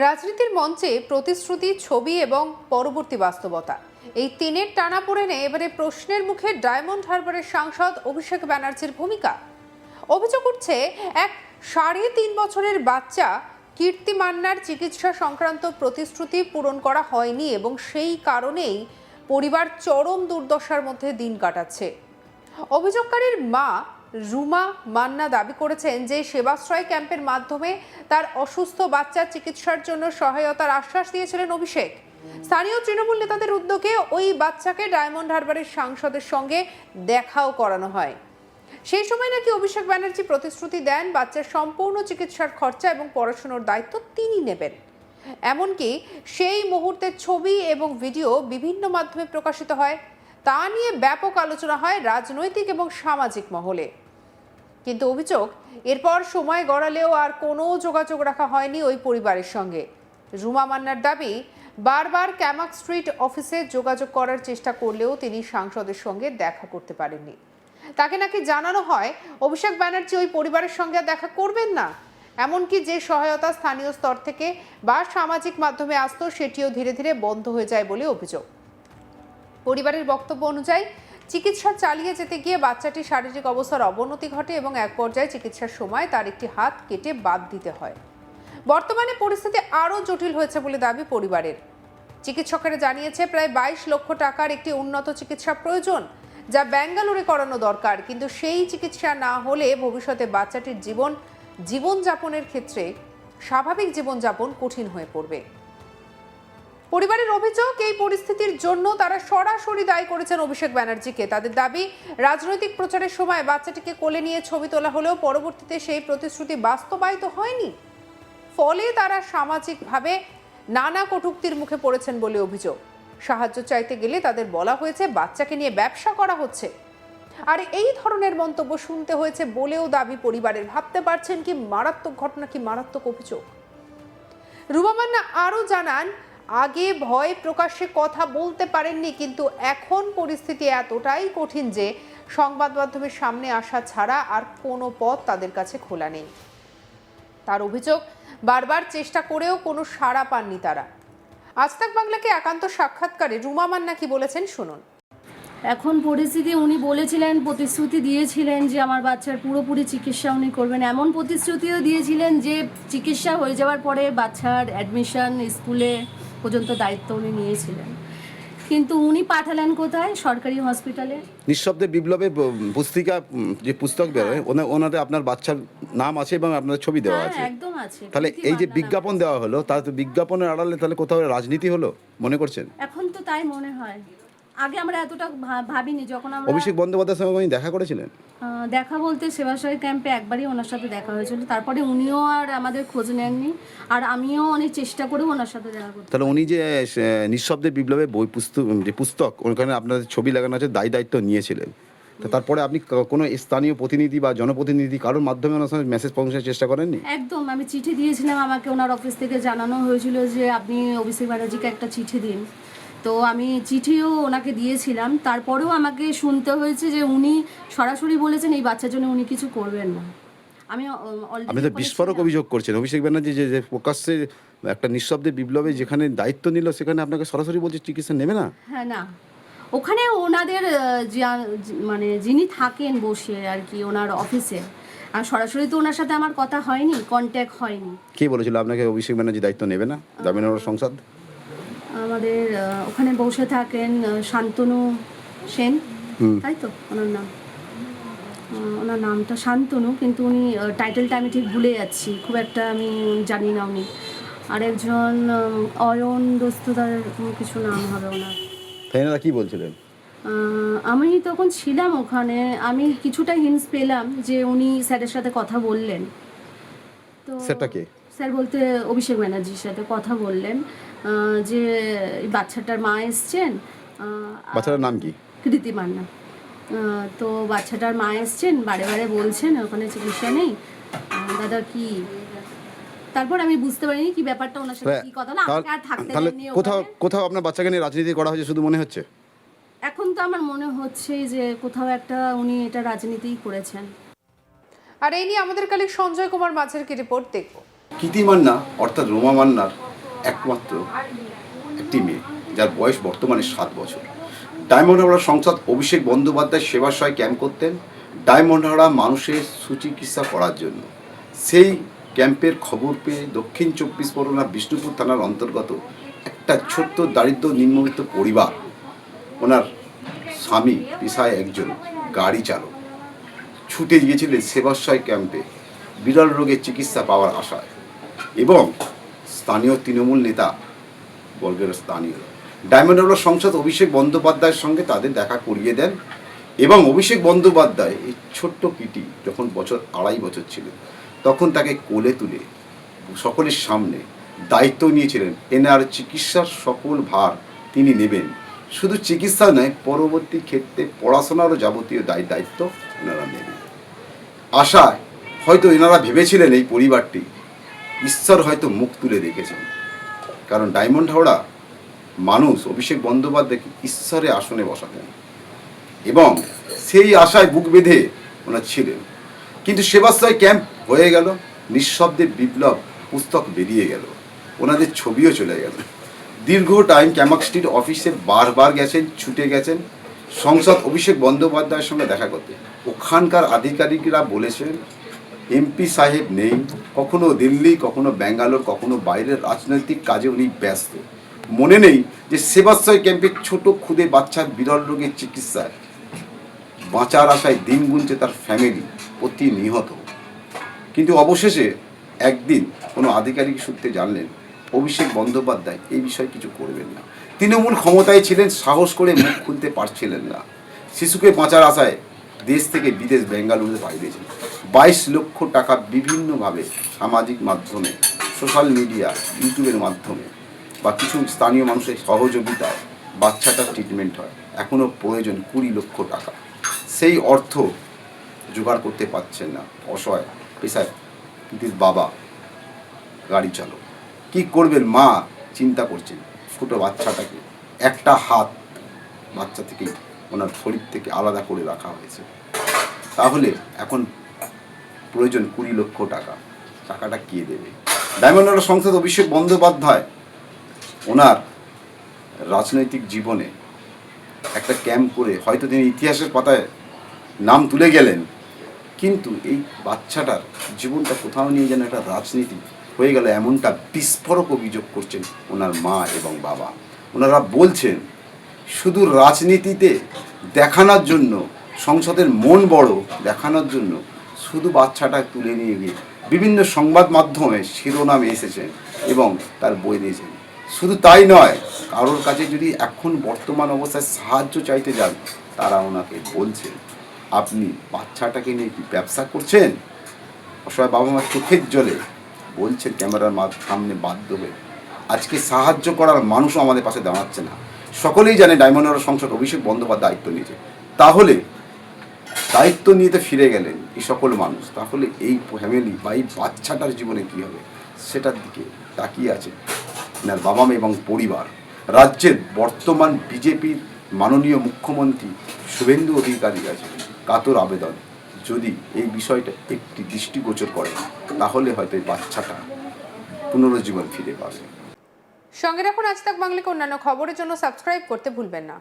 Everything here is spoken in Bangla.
রাজনীতির মঞ্চে প্রতিশ্রুতি, ছবি এবং পরবর্তী বাস্তবতা, এই তিনের টানাপোড়েনে এবারে প্রশ্নের মুখে ডায়মন্ড হারবারের সাংসদ অভিষেক ব্যানার্জির ভূমিকা। অভিযোগ উঠছে, এক 3.5 বছরের বাচ্চা কীর্তি মান্নার চিকিৎসা সংক্রান্ত প্রতিশ্রুতি পূরণ করা হয়নি এবং সেই কারণেই পরিবার চরম দুর্দশার মধ্যে দিন কাটাচ্ছে। অভিযোগকারীর মা রুমা মান্না দাবি করেছেন যে সেবাশ্রয় ক্যাম্পের মাধ্যমে তার অসুস্থ বাচ্চার চিকিৎসার জন্য সহায়তার আশ্বাস দিয়েছিলেন অভিষেক। স্থানীয় তৃণমূল নেতাদের উদ্যোগে ওই বাচ্চাকে ডায়মন্ড হারবারের সাংসদের সঙ্গে দেখাও করানো হয়। সেই সময় নাকি অভিষেক ব্যানার্জি প্রতিশ্রুতি দেন বাচ্চার সম্পূর্ণ চিকিৎসার খরচা এবং পড়াশোনার দায়িত্ব তিনি নেবেন। এমনকি সেই মুহূর্তের ছবি এবং ভিডিও বিভিন্ন মাধ্যমে প্রকাশিত হয়। তা নিয়ে ব্যাপক আলোচনা হয় রাজনৈতিক এবং সামাজিক মহলে। কিন্তু অভিযোগ, এরপর সময় গড়ালেও আর কোনো যোগাযোগ রাখা হয়নি ওই পরিবারের সঙ্গে। রুমা মান্নার দাবি, বারবার ক্যামাক স্ট্রিট অফিসে যোগাযোগ করার চেষ্টা করলেও তিনি সাংসদের সঙ্গে দেখা করতে পারেননি। তাকে নাকি জানানো হয় অভিষেক ব্যানার্জি ওই পরিবারের সঙ্গে দেখা করবেন না। এমনকি যে সহায়তা স্থানীয় স্তর থেকে বা সামাজিক মাধ্যমে আসতো সেটিও ধীরে ধীরে বন্ধ হয়ে যায় বলে অভিযোগ। পরিবারের বক্তব্য অনুযায়ী চিকিৎসা চালিয়ে যেতে গিয়ে বাচ্চাটির শারীরিক অবস্থার অবনতি ঘটে এবং এক পর্যায়ে চিকিৎসার সময় তার একটি হাত কেটে বাদ দিতে হয়। বর্তমানে পরিস্থিতি আরও জটিল হয়েছে বলে দাবি পরিবারের। চিকিৎসকেরা জানিয়েছে প্রায় 22 লক্ষ টাকার একটি উন্নত চিকিৎসা প্রয়োজন, যা ব্যাঙ্গালোরে করানো দরকার। কিন্তু সেই চিকিৎসা না হলে ভবিষ্যতে বাচ্চাটির জীবনযাপনের ক্ষেত্রে স্বাভাবিক জীবনযাপন কঠিন হয়ে পড়বে। পরিবারের অভিযোগ, এই পরিস্থিতির জন্য তারা সরাসরি দায়ী করেছেন অভিষেক ব্যানার্জিকে। তাদের দাবি, রাজনৈতিক প্রচারের সময় বাচ্চাটিকে কোলে নিয়ে ছবি তোলা হলেও পরবর্তীতে সেই প্রতিশ্রুতি বাস্তবায়িত হয়নি। ফলে তারা সামাজিকভাবে নানা কটূক্তির মুখে পড়েছেন বলে অভিযোগ। সাহায্য চাইতে গেলে তাদের বলা হয়েছে বাচ্চাকে নিয়ে ব্যবসা করা হচ্ছে। আর এই ধরনের মন্তব্য শুনতে হয়েছে বলেও দাবি পরিবারের। ভাবতে পারছেন কি মারাত্মক ঘটনা, কি মারাত্মক অভিযোগ। রুমা মান্না আরও জানান, আগে ভয় প্রকাশ্যে কথা বলতে পারেননি, কিন্তু এখন পরিস্থিতি এতটাই কঠিন যে সংবাদ মাধ্যমের সামনে আসা ছাড়া আর কোনো পথ তাদের কাছে খোলা নেই। তার অভিযোগ, বারবার চেষ্টা করেও কোনো সাড়া পাননি তারা। আজ তাক বাংলাকে একান্ত সাক্ষাৎকারে রুমা মান্না কি বলেছেন শুনুন। এখন পরিস্থিতি, উনি বলেছিলেন, প্রতিশ্রুতি দিয়েছিলেন যে আমার বাচ্চার পুরোপুরি চিকিৎসা উনি করবেন। এমন প্রতিশ্রুতিও দিয়েছিলেন যে চিকিৎসা হয়ে যাওয়ার পরে বাচ্চার অ্যাডমিশন, স্কুলে পর্যন্ত দায়িত্ব উনি নিয়েছিলেন। কিন্তু উনি পাঠালেন কোথায়? সরকারি হসপিটালে। নিঃশব্দে বিপ্লবে পুস্তিকা যে পুস্তক বেরোয়, ওনাদের আপনার বাচ্চার নাম আছে এবং আপনার ছবি দেওয়া আছে। একদম আছে। তাহলে এই যে বিজ্ঞাপন দেওয়া হলো, তাহলে তো বিজ্ঞাপনের আড়ালে তাহলে কোথাও রাজনীতি হলো মনে করছেন? এখন তো তাই মনে হয়। আগে আমরা এতটা ভাবিনি। যখন আমরা অভিষেক বন্দ্যোপাধ্যায়ের সঙ্গে উনি দেখা করেছিলেন? দেখা বলতে সেবাশ্রয় ক্যাম্পে একবারই ওনার সাথে দেখা হয়েছিল। তারপরে উনিও আর আমাদের খোঁজ নেননি, আর আমিও অনেক চেষ্টা করেও ওনার সাথে দেখা করতে। তাহলে উনি যে নিঃশব্দে বিপ্লবে পুস্তক ওখানে আপনাদের ছবি লাগানো আছে, দায়িত্ব নিয়েছিলেন। তো তারপরে আপনি কোনো স্থানীয় প্রতিনিধি বা জনপ্রতিনিধি কারোর মাধ্যমে ওনার সঙ্গে মেসেজ পৌঁছানোর চেষ্টা করেননি? একদম, আমি চিঠি দিয়েছিলাম। আমাকে ওনার অফিস থেকে জানানো হয়েছিল যে আপনি অভিষেক ব্যানার্জিকে একটা চিঠি দিন। তো আমি চিঠিও ওনাকে দিয়েছিলাম। তারপরেও আমাকে শুনতে হয়েছে যে উনি সরাসরি বলেছেন এই বাচ্চার জন্য উনি কিছু করবেন না। আপনি তো বিস্ফোরক অভিযোগ করছেন অভিষেক ব্যানার্জি যে প্রকাশ্যে একটা নিঃশব্দে বিপ্লবে যেখানে দায়িত্ব নিল, সেখানে আপনাকে সরাসরি বলছে চিকিৎসা নেবে না। হ্যাঁ, না, ওখানে ওনাদের মানে যিনি থাকেন বসে আর কি ওনার অফিসে, আর সরাসরি তো ওনার সাথে আমার কথা হয়নি, কন্ট্যাক্ট হয়নি। কে বলেছিল আপনাকে অভিষেক ব্যানার্জি দায়িত্ব নেবে না? দাবিনগর সংসদ আমাদের ওখানে বসে থাকেন শান্তনু সেন, তাই তো ওনার নাম? ওনার নামটা শান্তনু, কিন্তু উনি টাইটেলটা আমি ঠিক ভুলে যাচ্ছি, খুব একটা আমি জানি না। উনি আরেকজন অয়ন দোস্তদার কিছু নাম হবে ওনার। তাইনারা কি বলছিলেন? আমি তখন ছিলাম ওখানে, আমি কিছুটা হিন্টস পেলাম যে উনি স্যারের সাথে কথা বললেন। তো সেটা কে? স্যার বলতে অভিষেক ব্যানার্জির সাথে কথা বললেন যে বাচ্চাটার মা এসছেন। বাচ্চাটার নাম কি? কীর্তি মান্না। তো বাচ্চাটার মা এসছেন, বারে বারে বলছেন ওখানে চিকিৎসা নেই। দাদা কি, তারপর আমি বুঝতে পারিনি কি ব্যাপারটা, ওনার সাথে কি কথা না। আর থাকতে দেননি ওখানে। কোথাও আপনার বাচ্চাকে নিয়ে রাজনীতি করা হয়েছে শুধু মনে হচ্ছে? এখন তো আমার মনে হচ্ছে যে কোথাও একটা উনি এটা রাজনীতিই করেছেন। আর এই নিয়ে আমাদের কালিক সঞ্জয় কুমার মাঝের কি রিপোর্ট দেখব। কৃতি মান্না অর্থাৎ রোমা মান্নার একমাত্র একটি মেয়ে, যার বয়স বর্তমানে 7 বছর। ডায়মন্ড হারবার সংসদ অভিষেক বন্দ্যোপাধ্যায় সেবাশ্রয় ক্যাম্প করতেন ডায়মন্ড হারবার মানুষের সুচিকিৎসা করার জন্য। সেই ক্যাম্পের খবর পেয়ে দক্ষিণ 24 পরগনা বিষ্ণুপুর থানার অন্তর্গত একটা ছোট্ট দারিদ্র নিম্নবিত্ত পরিবার, ওনার স্বামী পেশায় একজন গাড়ি চালক, ছুটে গিয়েছিলেন সেবাশ্রয় ক্যাম্পে বিরল রোগের চিকিৎসা পাওয়ার আশায়। এবং স্থানীয় তৃণমূল নেতা বর্গের স্থানীয় ডায়মন্ড হারবার সংসদ অভিষেক বন্দ্যোপাধ্যায়ের সঙ্গে তাদের দেখা করিয়ে দেন। এবং অভিষেক বন্দ্যোপাধ্যায় এই ছোট্ট কিটি যখন 2.5 বছর ছিল, তখন তাকে কোলে তুলে সকলের সামনে দায়িত্ব নিয়েছিলেন এনার চিকিৎসার সকল ভার তিনি নেবেন। শুধু চিকিৎসা নয়, পরবর্তী ক্ষেত্রে পড়াশোনারও যাবতীয় দায়িত্ব এনারা নেবেন। আশায় হয়তো এনারা ভেবেছিলেন এই পরিবারটি ঈশ্বর হয়তো মুখ তুলে দেখেছেন, কারণ ডায়মন্ড হাওড়া মানুষ অভিষেক বন্দ্যোপাধ্যায়কে ঈশ্বরের আসনে বসাতেন এবং সেই আশায় বুক বেঁধে ওনার ছিলেন। কিন্তু সেবাশ্রয় ক্যাম্প হয়ে গেল, নিঃশব্দে বিপ্লব পুস্তক বেরিয়ে গেল, ওনাদের ছবিও চলে গেল। দীর্ঘ টাইম ক্যামাক স্ট্রিট অফিসে বারবার গেছেন, ছুটে গেছেন সংসদ অভিষেক বন্দ্যোপাধ্যায়ের সঙ্গে দেখা করতে। ওখানকার আধিকারিকরা বলেছেন এমপি সাহেব নেই, কখনো দিল্লি, কখনো ব্যাঙ্গালোর, কখনো বাইরের রাজনৈতিক কাজে উনি ব্যস্ত। মনে নেই যে সেবাশ্রয় ক্যাম্পে ছোট ক্ষুদে বাচ্চার বিরল রোগের চিকিৎসায় বাঁচার আশায় দিন গুনছে তার ফ্যামিলি প্রতিনিহত। কিন্তু অবশেষে একদিন কোনো আধিকারিক সূত্রে জানলেন অভিষেক বন্দ্যোপাধ্যায় এই বিষয়ে কিছু করবেন না। তৃণমূল ক্ষমতায় ছিলেন, সাহস করে মুখ খুলতে পারছিলেন না। শিশুকে বাঁচার আশায় দেশ থেকে বিদেশ বেঙ্গালুরুতে পাঠিয়েছেন। 22 লক্ষ টাকা বিভিন্নভাবে সামাজিক মাধ্যমে, সোশ্যাল মিডিয়া, ইউটিউবের মাধ্যমে বা কিছু স্থানীয় মানুষের সহযোগিতায় বাচ্চাটার ট্রিটমেন্ট হয়। এখনও প্রয়োজন 20 লক্ষ টাকা। সেই অর্থ জোগাড় করতে পারছেন না অসহায় পেশায় কৃতির বাবা গাড়ি চালক। কী করবেন মা চিন্তা করছেন। ছোটো বাচ্চাটাকে একটা হাত বাচ্চা থেকে ওনার শরীর থেকে আলাদা করে রাখা হয়েছে। তাহলে এখন প্রয়োজন 20 লক্ষ টাকা। টাকাটা কে দেবে? ডায়মন্ড হারবার সংসদ অভিষেক বন্দ্যোপাধ্যায় ওনার রাজনৈতিক জীবনে একটা ক্যাম্প করে হয়তো তিনি ইতিহাসের পাতায় নাম তুলে গেলেন, কিন্তু এই বাচ্চাটার জীবনটা কোথাও নিয়ে যেন একটা রাজনীতি হয়ে গেল, এমনটা বিস্ফোরক অভিযোগ করছেন ওনার মা এবং বাবা। ওনারা বলছেন শুধু রাজনীতিতে দেখানোর জন্য, সংসদের মন বড় দেখানোর জন্য শুধু বাচ্চাটা তুলে নিয়ে গিয়ে বিভিন্ন সংবাদ মাধ্যমে শিরোনামে এসেছেন এবং তার বই দিয়েছেন। শুধু তাই নয়, কারোর কাছে যদি এখন বর্তমান অবস্থায় সাহায্য চাইতে যান, তারা ওনাকে বলছেন আপনি বাচ্চাটাকে নিয়ে কি ব্যবসা করছেন? অসহায় বাবা মার চোখের জলে বলছেন ক্যামেরার সামনে বাধ্য হয়ে। আজকে সাহায্য করার মানুষও আমাদের পাশে দাঁড়াচ্ছে না। সকলেই জানে ডায়মন্ড হারবার সংসদ অভিষেক বন্দ্যোপাধ্যায় দায়িত্ব নিয়েছে। তাহলে দায়িত্ব নিয়ে তো ফিরে গেলেন এই সকল মানুষ, তাহলে এই ফ্যামিলি বা এই বাচ্চাটার জীবনে কী হবে সেটার দিকে তাকিয়ে আছে এনার বাবা মা এবং পরিবার। রাজ্যের বর্তমান বিজেপির মাননীয় মুখ্যমন্ত্রী শুভেন্দু অধিকারীর কাছে কাতর আবেদন, যদি এই বিষয়টা একটি দৃষ্টিগোচর করে তাহলে হয়তো এই বাচ্চাটা পুনরুজ্জীবন ফিরে পাবে। সঙ্গে রাখুন আজ তাক বাংলাকে অন্যান্য খবরের জন্য সাবস্ক্রাইব করতে ভুলবেন না।